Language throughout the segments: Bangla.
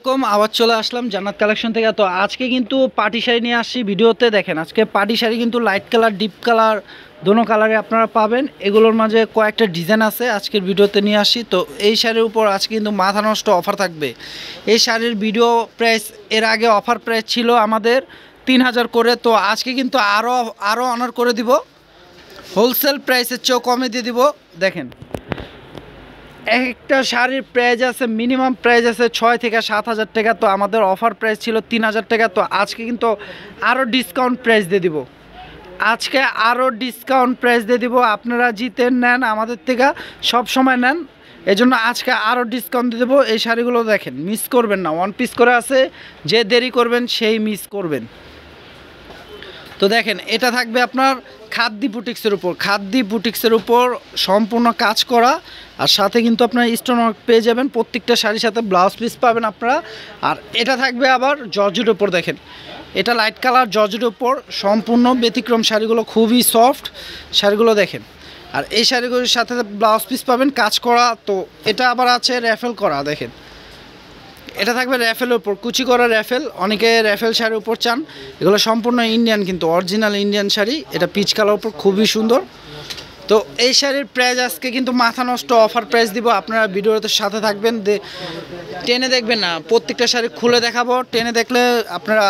আলাইকুম, আবার চলে আসলাম জান্নাত কালেকশন থেকে। তো আজকে কিন্তু পার্টি শাড়ি নিয়ে আসছি ভিডিওতে। দেখেন আজকে পার্টি শাড়ি কিন্তু লাইট কালার ডিপ কালার দোনো কালারে আপনারা পাবেন। এগুলোর মাঝে কয়েকটা ডিজাইন আছে আজকের ভিডিওতে নিয়ে আসি। তো এই শাড়ির উপর আজকে কিন্তু মাথা নষ্ট অফার থাকবে। এই শাড়ির ভিডিও প্রাইস এর আগে অফার প্রাইস ছিল আমাদের 3000 করে, তো আজকে কিন্তু আরও অনার করে দিব, হোলসেল প্রাইসের চেয়েও কমে দিয়ে দিব। দেখেন একটা শাড়ির প্রাইস আছে, মিনিমাম প্রাইস আছে 6 থেকে 7 হাজার টাকা। তো আমাদের অফার প্রাইস ছিল 3000 টাকা। তো আজকে কিন্তু আরও ডিসকাউন্ট প্রাইস দিয়ে দিব, আজকে আরও ডিসকাউন্ট প্রাইস দিয়ে দিব। আপনারা জিতেন নেন আমাদের থেকে, সব সময় নেন, এজন্য আজকে আরও ডিসকাউন্ট দিয়ে দেবো। এই শাড়িগুলো দেখেন, মিস করবেন না, ওয়ান পিস করে আছে, যে দেরি করবেন সেই মিস করবেন। তো দেখেন এটা থাকবে আপনার খাদ্যি বুটিক্সের উপর, খাদ্যি বুটিক্সের উপর সম্পূর্ণ কাজ করা, আর সাথে কিন্তু আপনার স্টোন ওয়ার্ক পেয়ে যাবেন। প্রত্যেকটা শাড়ির সাথে ব্লাউজ পিস পাবেন আপনারা। আর এটা থাকবে আবার জর্জেটের উপর, দেখেন এটা লাইট কালার জর্জেটের উপর, সম্পূর্ণ ব্যতিক্রম শাড়িগুলো, খুবই সফট শাড়িগুলো দেখেন। আর এই শাড়িগুলোর সাথে ব্লাউজ পিস পাবেন কাজ করা। তো এটা আবার আছে র্যাফেল করা, দেখেন এটা থাকবে র্যাফেলের উপর, কুচি করা র্যাফেল। অনেকে র্যাফেল শাড়ির উপর চান, এগুলো সম্পূর্ণ ইন্ডিয়ান, কিন্তু অরিজিনাল ইন্ডিয়ান শাড়ি। এটা পিচ কালার উপর খুবই সুন্দর। তো এই শাড়ির প্রাইস আজকে কিন্তু মাথা নষ্ট অফার প্রাইস দিব। আপনারা ভিডিওতে সাথে থাকবেন, টেনে দেখবেন না, প্রত্যেকটা শাড়ি খুলে দেখাবো। টেনে দেখলে আপনারা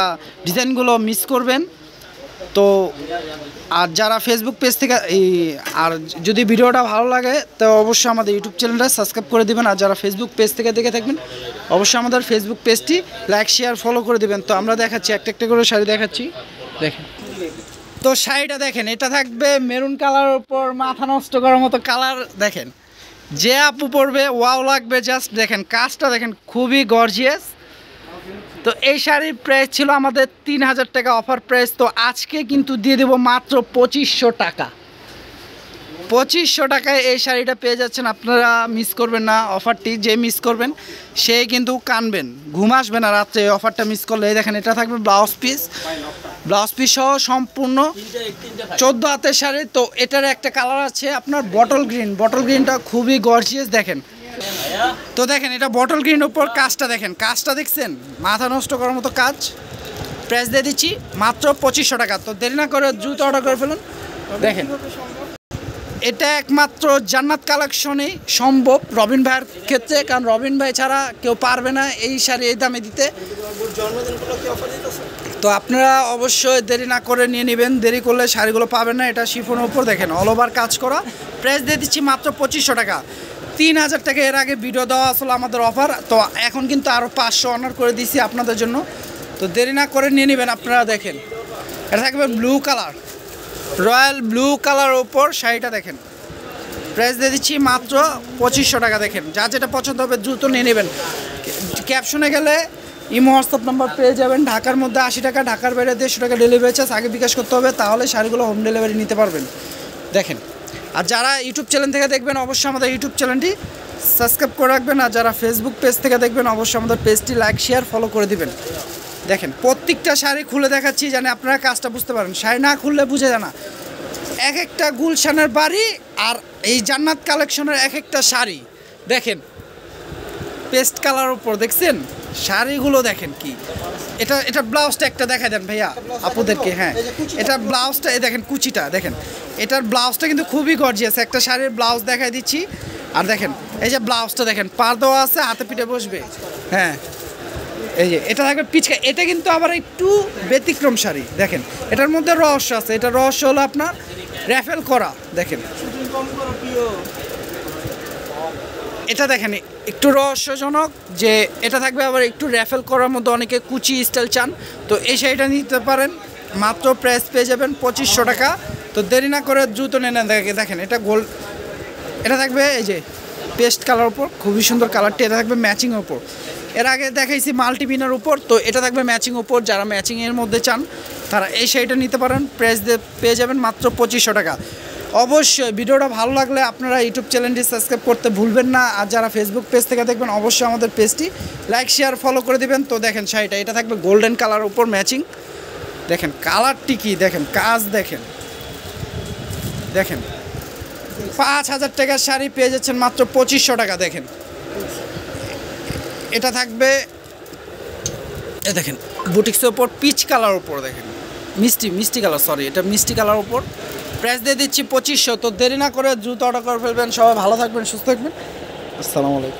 ডিজাইনগুলো মিস করবেন। তো আর যারা ফেসবুক পেজ থেকে আর যদি ভিডিওটা ভালো লাগে তো অবশ্যই আমাদের ইউটিউব চ্যানেলটা সাবস্ক্রাইব করে দেবেন। আর যারা ফেসবুক পেজ থেকে দেখে থাকবেন অবশ্যই আমাদের ফেসবুক পেজটি লাইক শেয়ার ফলো করে দেবেন। তো আমরা দেখাচ্ছি একটা একটা করে শাড়ি দেখাচ্ছি, দেখেন। তো শাড়িটা দেখেন, এটা থাকবে মেরুন কালারের উপর, মাথা নষ্ট করার মতো কালার। দেখেন যে আপু পরবে ওয়াও লাগবে, জাস্ট দেখেন কাজটা দেখেন, খুবই গর্জিয়াস। তো এই শাড়ির প্রাইস ছিল আমাদের 3000 টাকা অফার প্রাইস। তো আজকে কিন্তু দিয়ে দেবো মাত্র 2500 টাকা। 2500 টাকায় এই শাড়িটা পেয়ে যাচ্ছেন আপনারা, মিস করবেন না অফারটি। যে মিস করবেন সেই কিন্তু কানবেন, ঘুম আসবে না রাত্রে এই অফারটা মিস করলে। এই দেখেন এটা থাকবে ব্লাউজ পিস, ব্লাউজ পিস সহ সম্পূর্ণ 14 হাতের শাড়ি। তো এটার একটা কালার আছে আপনার বটল গ্রিন, বটল গ্রিনটা খুবই গর্জিয়াস দেখেন। তো দেখেন এটা বটল গ্রিন উপর কাজটা দেখেন, কাজটা দেখছেন, মাথা নষ্ট করার মতো কাজ। প্রাইস দিয়ে দিচ্ছি মাত্র 2500 টাকা। তো দেরি না করে দ্রুত অর্ডার করে ফেলুন। দেখেন এটা একমাত্র জান্নাত কালেকশনেই সম্ভব রবিন ভাইয়ের ক্ষেত্রে, কারণ রবিন ভাই ছাড়া কেউ পারবে না এই শাড়ি এই দামে দিতে। তো আপনারা অবশ্যই দেরি না করে নিয়ে নেবেন, দেরি করলে শাড়িগুলো পাবেন না। এটা শিফনের উপর দেখেন অল ওভার কাজ করা। প্রাইস দিয়ে দিচ্ছি মাত্র 2500 টাকা। 3000 টাকা এর আগে ভিডিও দেওয়া আসলে আমাদের অফার, তো এখন কিন্তু আরও 500 অনার করে দিচ্ছি আপনাদের জন্য। তো দেরি না করে নিয়ে নেবেন আপনারা। দেখেন এটা থাকবে blue colour, royal blue colour ওপর শাড়িটা দেখেন। প্রাইস দিয়ে দিচ্ছি মাত্র 2500 টাকা। দেখেন যা যেটা পছন্দ হবে দ্রুত নিয়ে নেবেন। ক্যাপশনে গেলে ইমো হোয়াটসঅ্যাপ নাম্বার পেয়ে যাবেন। ঢাকার মধ্যে 80 টাকা, ঢাকার বাইরে 150 টাকা ডেলিভারি চার্জ আগে বিকাশ করতে হবে, তাহলে শাড়িগুলো হোম ডেলিভারি নিতে পারবেন। দেখেন আর যারা ইউটিউব চ্যানেল থেকে দেখবেন অবশ্যই আমাদের ইউটিউব চ্যানেলটি সাবস্ক্রাইব করে রাখবেন। আর যারা ফেসবুক পেজ থেকে দেখবেন অবশ্যই আমাদের পেজটি লাইক শেয়ার ফলো করে দিবেন। দেখেন প্রত্যেকটা শাড়ি খুলে দেখাচ্ছি জানি আপনারা কাজটা বুঝতে পারেন, শাড়ি না খুললে বুঝে যায় না। এক একটা গুলশানের বাড়ি আর এই জান্নাত কালেকশনের এক একটা শাড়ি দেখেন, পেস্ট কালার উপর দেখছেন শাড়িগুলো দেখেন কি। এটা ব্লাউজটা একটা দেখা দেন ভাইয়া আপুদেরকে। হ্যাঁ এটা ব্লাউজটা এই দেখেন, কুচিটা দেখেন, এটার ব্লাউজটা কিন্তু খুবই গর্জিয়াস। একটা শাড়ির ব্লাউজ দেখাই দিচ্ছি। আর দেখেন এই যে ব্লাউজটা দেখেন, পার দেওয়া আছে, হাতে পিঠে বসবে। হ্যাঁ এই যে এটা থাকবে পিচকা। এটা কিন্তু আবার একটু ব্যতিক্রম শাড়ি, দেখেন এটার মধ্যে রহস্য আছে। এটা রহস্য হলো আপনার র্যাফেল করা। দেখেন এটা দেখেন একটু রহস্যজনক যে এটা থাকবে আবার একটু র্যাফেল করার মধ্যে, অনেকে কুচি স্টাইল চান। তো এই শাড়িটা নিতে পারেন, মাত্র প্রাইস পেয়ে যাবেন 2500 টাকা। তো দেরি না করে দ্রুত নেন। দেখেন এটা গোল্ড, এটা থাকবে এই যে পেস্ট কালার উপর, খুবই সুন্দর কালারটি। এটা থাকবে ম্যাচিংয়ের উপর, এর আগে দেখাইছি মাল্টিপিনের উপর, তো এটা থাকবে ম্যাচিং উপর। যারা ম্যাচিংয়ের মধ্যে চান তারা এই শাড়িটা নিতে পারেন, প্রাইস দিয়ে পেয়ে যাবেন মাত্র 2500 টাকা। অবশ্যই ভিডিওটা ভালো লাগলে আপনারা ইউটিউব চ্যানেলটি সাবস্ক্রাইব করতে ভুলবেন না। আর যারা ফেসবুক পেজ থেকে দেখবেন অবশ্যই আমাদের পেজটি লাইক শেয়ার ফলো করে দেবেন। তো দেখেন শাড়িটা এটা থাকবে গোল্ডেন কালার উপর ম্যাচিং। দেখেন কালারটি কি, দেখেন কাজ দেখেন, দেখেন 5000 টাকার শাড়ি পেয়ে যাচ্ছেন মাত্র 2500 টাকা। দেখেন এটা থাকবে এ দেখেন বুটিক্সের উপর পিচ কালার উপর দেখেন মিষ্টি কালার, সরি এটা মিষ্টি কালার উপর প্রাইস দিয়ে দিচ্ছি 2500। তো দেরি না করে দ্রুত অর্ডার করে ফেলবেন। সবাই ভালো থাকবেন, সুস্থ থাকবেন। আসসালামু আলাইকুম।